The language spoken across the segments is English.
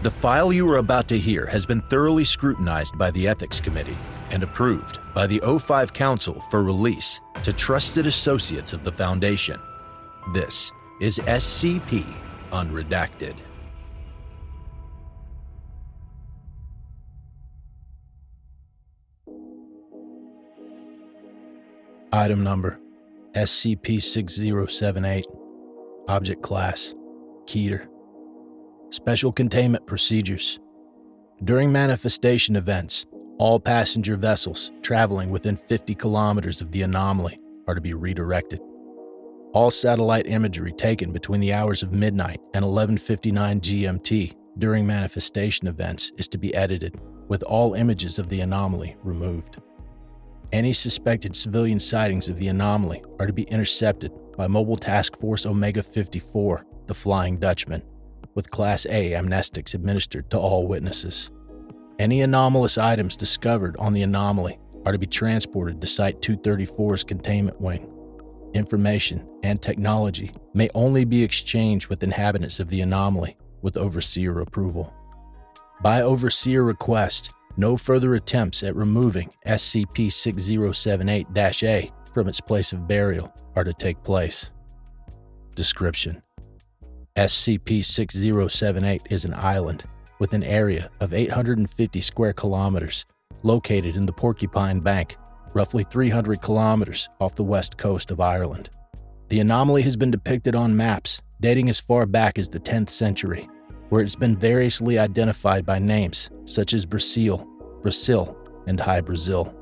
The file you are about to hear has been thoroughly scrutinized by the Ethics Committee and approved by the O5 Council for release to trusted associates of the Foundation. This is SCP Unredacted. Item number SCP-6078. Object Class Keter. Special Containment Procedures. During manifestation events, all passenger vessels traveling within 50 kilometers of the anomaly are to be redirected. All satellite imagery taken between the hours of midnight and 11:59 GMT during manifestation events is to be edited, with all images of the anomaly removed. Any suspected civilian sightings of the anomaly are to be intercepted by Mobile Task Force Omega 54, the Flying Dutchman, with Class A amnestics administered to all witnesses. Any anomalous items discovered on the anomaly are to be transported to Site 234's containment wing. Information and technology may only be exchanged with inhabitants of the anomaly with Overseer approval. By Overseer request, no further attempts at removing SCP-6078-A from its place of burial are to take place. Description: SCP-6078 is an island with an area of 850 square kilometers located in the Porcupine Bank, roughly 300 kilometers off the west coast of Ireland. The anomaly has been depicted on maps dating as far back as the 10th century, where it's been variously identified by names such as Brasil, and High Brazil.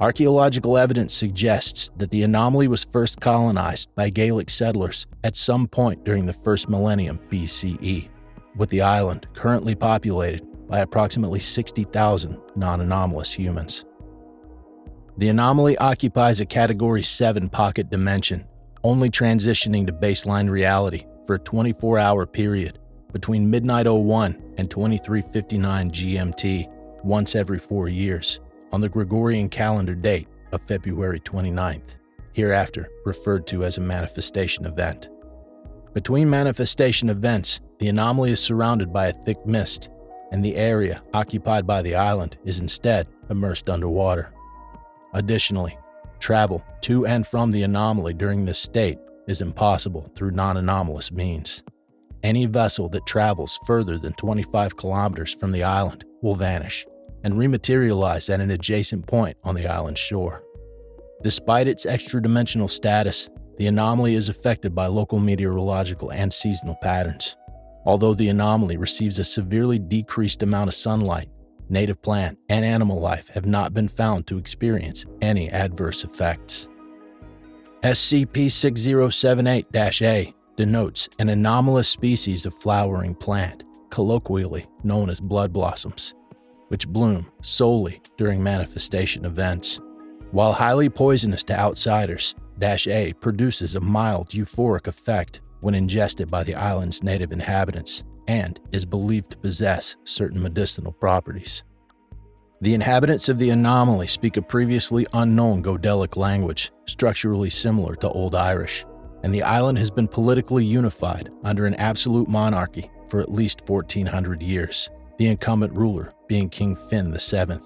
Archaeological evidence suggests that the anomaly was first colonized by Gaelic settlers at some point during the first millennium BCE, with the island currently populated by approximately 60,000 non-anomalous humans. The anomaly occupies a Category 7 pocket dimension, only transitioning to baseline reality for a 24-hour period between midnight 01 and 23:59 GMT once every 4 years, on the Gregorian calendar date of February 29th, hereafter referred to as a manifestation event. Between manifestation events, the anomaly is surrounded by a thick mist, and the area occupied by the island is instead immersed underwater. Additionally, travel to and from the anomaly during this state is impossible through non-anomalous means. Any vessel that travels further than 25 kilometers from the island will vanish and rematerialize at an adjacent point on the island's shore. Despite its extra-dimensional status, the anomaly is affected by local meteorological and seasonal patterns. Although the anomaly receives a severely decreased amount of sunlight, native plant and animal life have not been found to experience any adverse effects. SCP-6078-A denotes an anomalous species of flowering plant, colloquially known as blood blossoms, which bloom solely during manifestation events. While highly poisonous to outsiders, -A produces a mild euphoric effect when ingested by the island's native inhabitants and is believed to possess certain medicinal properties. The inhabitants of the anomaly speak a previously unknown Godelic language, structurally similar to Old Irish, and the island has been politically unified under an absolute monarchy for at least 1,400 years, the incumbent ruler being King Finn VII.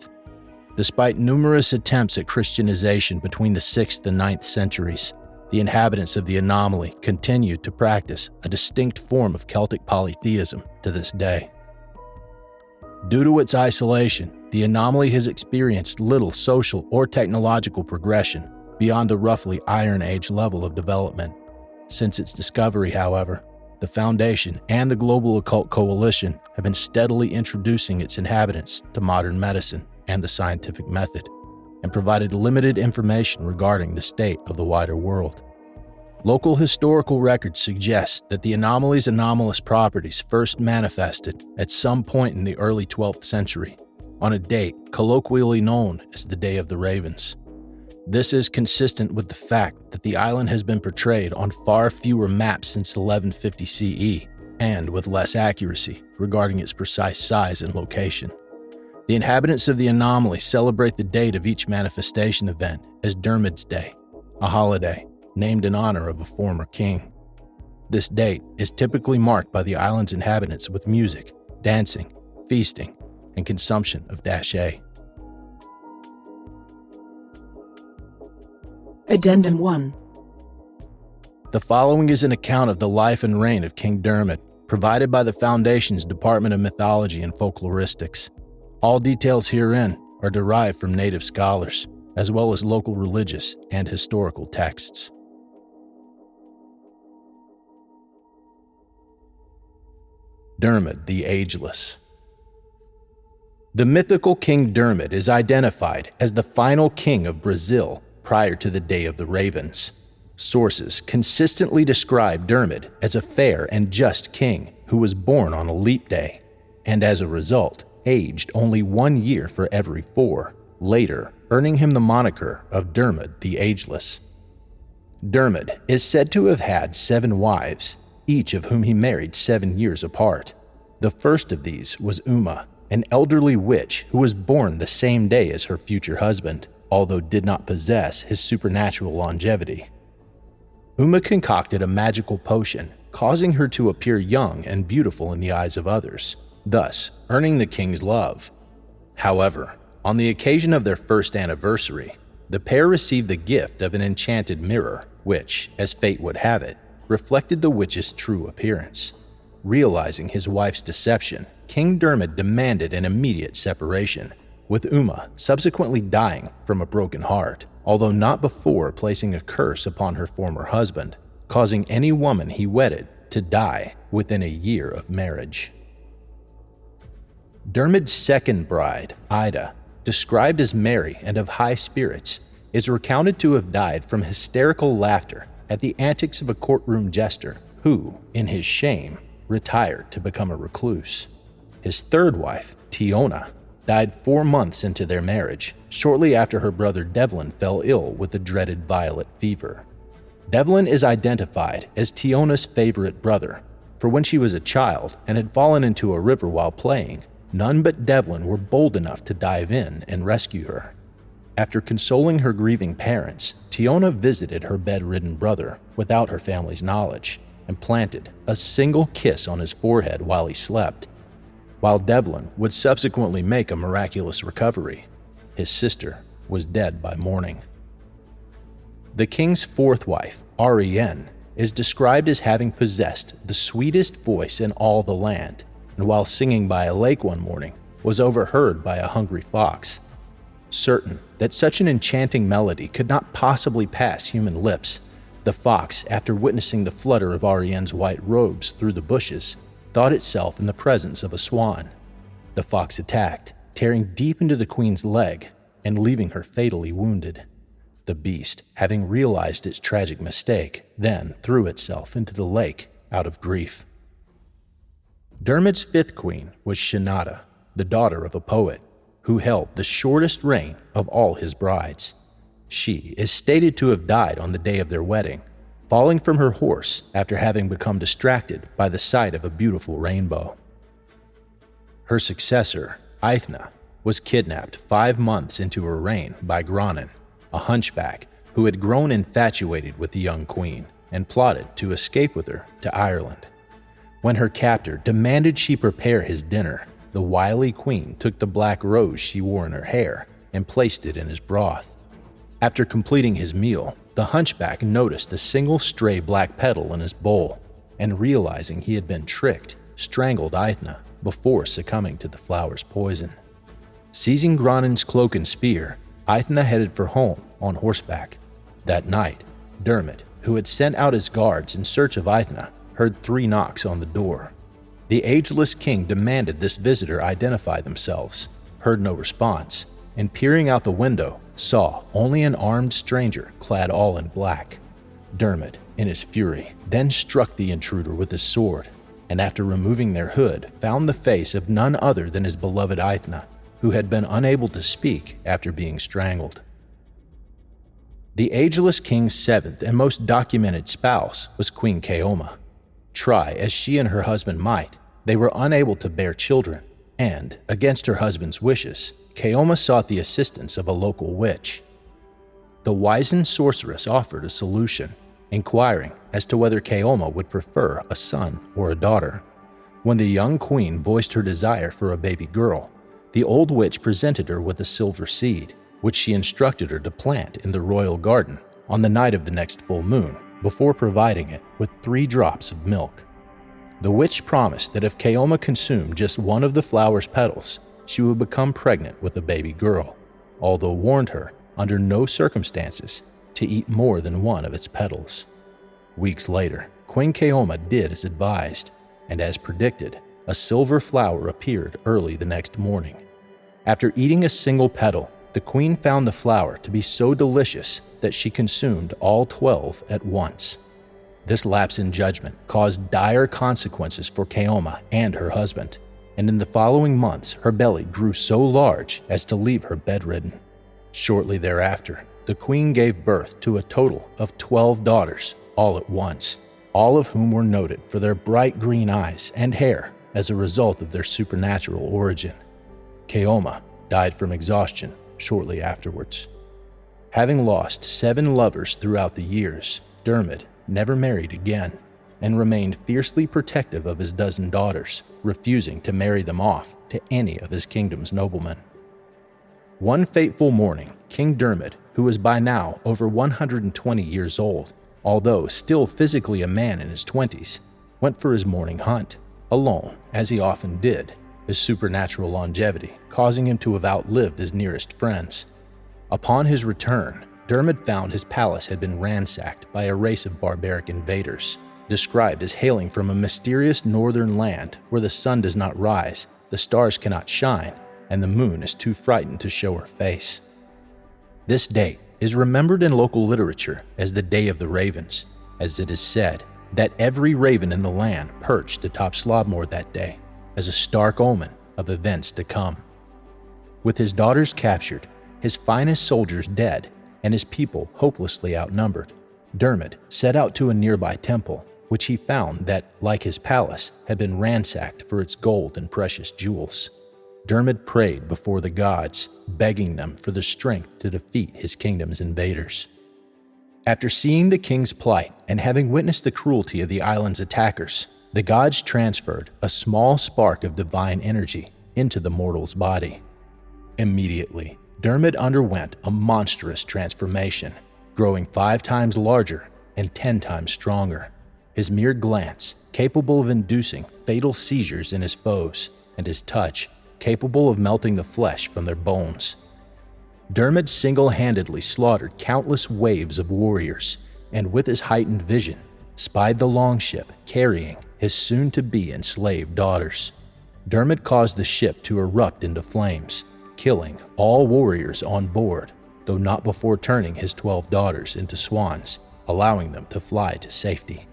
Despite numerous attempts at Christianization between the 6th and 9th centuries, the inhabitants of the anomaly continued to practice a distinct form of Celtic polytheism to this day. Due to its isolation, the anomaly has experienced little social or technological progression beyond a roughly Iron Age level of development. Since its discovery, however, the Foundation and the Global Occult Coalition have been steadily introducing its inhabitants to modern medicine and the scientific method, and provided limited information regarding the state of the wider world. Local historical records suggest that the anomaly's anomalous properties first manifested at some point in the early 12th century, on a date colloquially known as the Day of the Ravens. This is consistent with the fact that the island has been portrayed on far fewer maps since 1150 CE, and with less accuracy regarding its precise size and location. The inhabitants of the anomaly celebrate the date of each manifestation event as Dermid's Day, a holiday named in honor of a former king. This date is typically marked by the island's inhabitants with music, dancing, feasting, and consumption of -A. Addendum 1. The following is an account of the life and reign of King Dermot, provided by the Foundation's Department of Mythology and Folkloristics. All details herein are derived from native scholars, as well as local religious and historical texts. Dermot the Ageless. The mythical King Dermot is identified as the final king of Brazil prior to the Day of the Ravens. Sources consistently describe Dermot as a fair and just king who was born on a leap day, and as a result, aged only 1 year for every 4, later earning him the moniker of Dermot the Ageless. Dermot is said to have had 7 wives, each of whom he married 7 years apart. The first of these was Uma, an elderly witch who was born the same day as her future husband, although did not possess his supernatural longevity. Uma concocted a magical potion, causing her to appear young and beautiful in the eyes of others, thus earning the king's love. However, on the occasion of their first anniversary, the pair received the gift of an enchanted mirror, which, as fate would have it, reflected the witch's true appearance. Realizing his wife's deception, King Dermot demanded an immediate separation, with Uma subsequently dying from a broken heart, although not before placing a curse upon her former husband, causing any woman he wedded to die within a year of marriage. Dermot's second bride, Ida, described as merry and of high spirits, is recounted to have died from hysterical laughter at the antics of a courtroom jester who, in his shame, retired to become a recluse. His third wife, Tiona, died 4 months into their marriage, shortly after her brother Devlin fell ill with the dreaded violet fever. Devlin is identified as Tiona's favorite brother, for when she was a child and had fallen into a river while playing, none but Devlin were bold enough to dive in and rescue her. After consoling her grieving parents, Tiona visited her bedridden brother without her family's knowledge and planted a single kiss on his forehead while he slept. While Devlin would subsequently make a miraculous recovery, his sister was dead by morning. The king's fourth wife, Ren, is described as having possessed the sweetest voice in all the land, and while singing by a lake one morning, was overheard by a hungry fox. Certain that such an enchanting melody could not possibly pass human lips, the fox, after witnessing the flutter of Ren's white robes through the bushes, thought itself in the presence of a swan. The fox attacked, tearing deep into the queen's leg and leaving her fatally wounded. The beast, having realized its tragic mistake, then threw itself into the lake out of grief. Dermot's fifth queen was Shinada, the daughter of a poet, who held the shortest reign of all his brides. She is stated to have died on the day of their wedding, falling from her horse after having become distracted by the sight of a beautiful rainbow. Her successor, Aithna, was kidnapped 5 months into her reign by Granin, a hunchback who had grown infatuated with the young queen and plotted to escape with her to Ireland. When her captor demanded she prepare his dinner, the wily queen took the black rose she wore in her hair and placed it in his broth. After completing his meal, the hunchback noticed a single stray black petal in his bowl, and realizing he had been tricked, strangled Aithna before succumbing to the flower's poison. Seizing Granin's cloak and spear, Aithna headed for home on horseback. That night, Dermot, who had sent out his guards in search of Aithna, heard 3 knocks on the door. The ageless king demanded this visitor identify themselves, heard no response, and peering out the window, saw only an armed stranger clad all in black. Dermot, in his fury, then struck the intruder with his sword, and after removing their hood, found the face of none other than his beloved Aithna, who had been unable to speak after being strangled. The ageless king's 7th and most documented spouse was Queen Kaoma. Try as she and her husband might, they were unable to bear children, and, against her husband's wishes, Kaoma sought the assistance of a local witch. The wizened sorceress offered a solution, inquiring as to whether Kaoma would prefer a son or a daughter. When the young queen voiced her desire for a baby girl, the old witch presented her with a silver seed, which she instructed her to plant in the royal garden on the night of the next full moon, before providing it with 3 drops of milk. The witch promised that if Kaoma consumed just one of the flower's petals, she would become pregnant with a baby girl, although warned her, under no circumstances, to eat more than one of its petals. Weeks later, Queen Kaoma did as advised, and as predicted, a silver flower appeared early the next morning. After eating a single petal, the queen found the flower to be so delicious that she consumed all 12 at once. This lapse in judgment caused dire consequences for Kaoma and her husband, and in the following months her belly grew so large as to leave her bedridden. Shortly thereafter, the queen gave birth to a total of 12 daughters all at once, all of whom were noted for their bright green eyes and hair as a result of their supernatural origin. Kaoma died from exhaustion shortly afterwards. Having lost 7 lovers throughout the years, Dermot never married again and remained fiercely protective of his dozen daughters, refusing to marry them off to any of his kingdom's noblemen. One fateful morning, King Dermot, who was by now over 120 years old, although still physically a man in his 20s, went for his morning hunt, alone, as he often did, his supernatural longevity causing him to have outlived his nearest friends. Upon his return, Dermot found his palace had been ransacked by a race of barbaric invaders, described as hailing from a mysterious northern land where the sun does not rise, the stars cannot shine, and the moon is too frightened to show her face. This date is remembered in local literature as the Day of the Ravens, as it is said that every raven in the land perched atop Slobmore that day, as a stark omen of events to come. With his daughters captured, his finest soldiers dead, and his people hopelessly outnumbered, Dermot set out to a nearby temple, which he found that, like his palace, had been ransacked for its gold and precious jewels. Dermot prayed before the gods, begging them for the strength to defeat his kingdom's invaders. After seeing the king's plight and having witnessed the cruelty of the island's attackers, the gods transferred a small spark of divine energy into the mortal's body. Immediately, Dermot underwent a monstrous transformation, growing 5 times larger and 10 times stronger. His mere glance, capable of inducing fatal seizures in his foes, and his touch, capable of melting the flesh from their bones. Dermot single-handedly slaughtered countless waves of warriors, and with his heightened vision, spied the longship carrying his soon-to-be enslaved daughters. Dermot caused the ship to erupt into flames, killing all warriors on board, though not before turning his 12 daughters into swans, allowing them to fly to safety.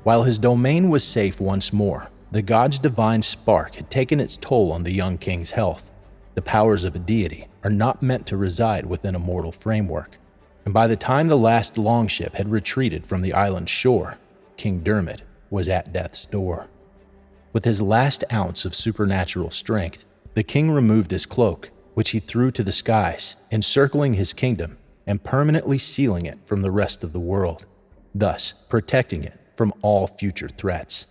While his domain was safe once more, the god's divine spark had taken its toll on the young king's health. The powers of a deity are not meant to reside within a mortal framework, and by the time the last longship had retreated from the island's shore, King Dermot was at death's door. With his last ounce of supernatural strength, the king removed his cloak, which he threw to the skies, encircling his kingdom and permanently sealing it from the rest of the world, thus protecting it from all future threats.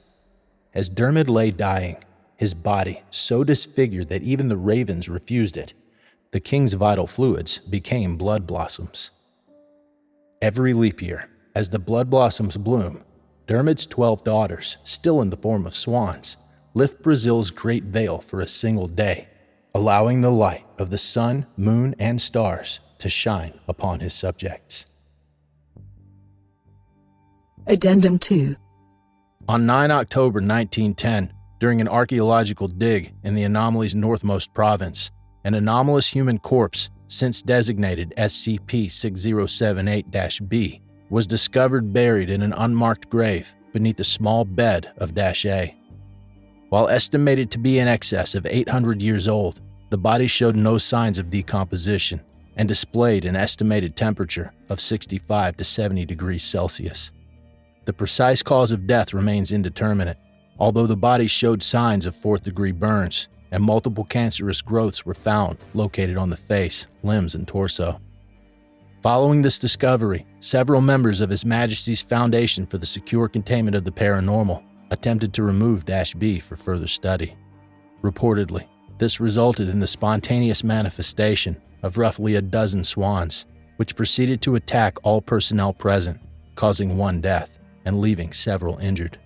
As Dermot lay dying, his body so disfigured that even the ravens refused it, the king's vital fluids became blood blossoms. Every leap year, as the blood blossoms bloom, Dermot's 12 daughters, still in the form of swans, lift Brazil's great veil for a single day, allowing the light of the sun, moon, and stars to shine upon his subjects. Addendum 2. On 9 October 1910, during an archaeological dig in the anomaly's northmost province, an anomalous human corpse, since designated SCP-6078-B, was discovered buried in an unmarked grave beneath a small bed of -A. While estimated to be in excess of 800 years old, the body showed no signs of decomposition and displayed an estimated temperature of 65 to 70 degrees Celsius. The precise cause of death remains indeterminate, although the body showed signs of 4th-degree burns, and multiple cancerous growths were found located on the face, limbs, and torso. Following this discovery, several members of His Majesty's Foundation for the Secure Containment of the Paranormal attempted to remove -B for further study. Reportedly, this resulted in the spontaneous manifestation of roughly a dozen swans, which proceeded to attack all personnel present, causing one death and leaving several injured.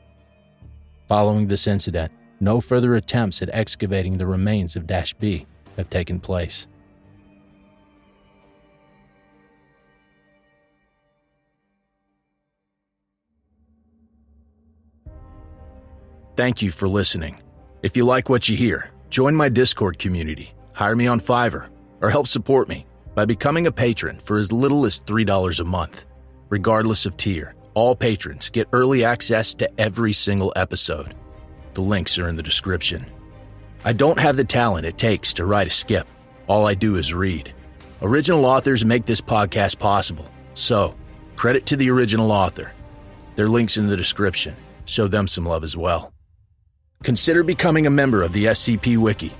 Following this incident, no further attempts at excavating the remains of -B have taken place. Thank you for listening. If you like what you hear, join my Discord community, hire me on Fiverr, or help support me by becoming a patron for as little as $3 a month. Regardless of tier, all patrons get early access to every single episode. The links are in the description. I don't have the talent it takes to write a skip. All I do is read. Original authors make this podcast possible, so credit to the original author. Their link's in the description. Show them some love as well. Consider becoming a member of the SCP Wiki.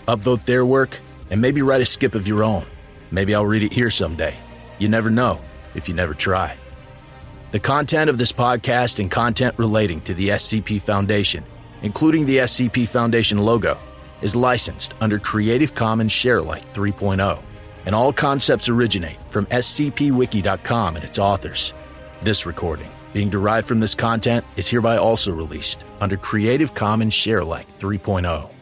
Upvote their work, and maybe write a skip of your own. Maybe I'll read it here someday. You never know if you never try. The content of this podcast and content relating to the SCP Foundation, including the SCP Foundation logo, is licensed under Creative Commons Sharealike 3.0, and all concepts originate from scpwiki.com and its authors. This recording, being derived from this content, is hereby also released under Creative Commons Sharealike 3.0.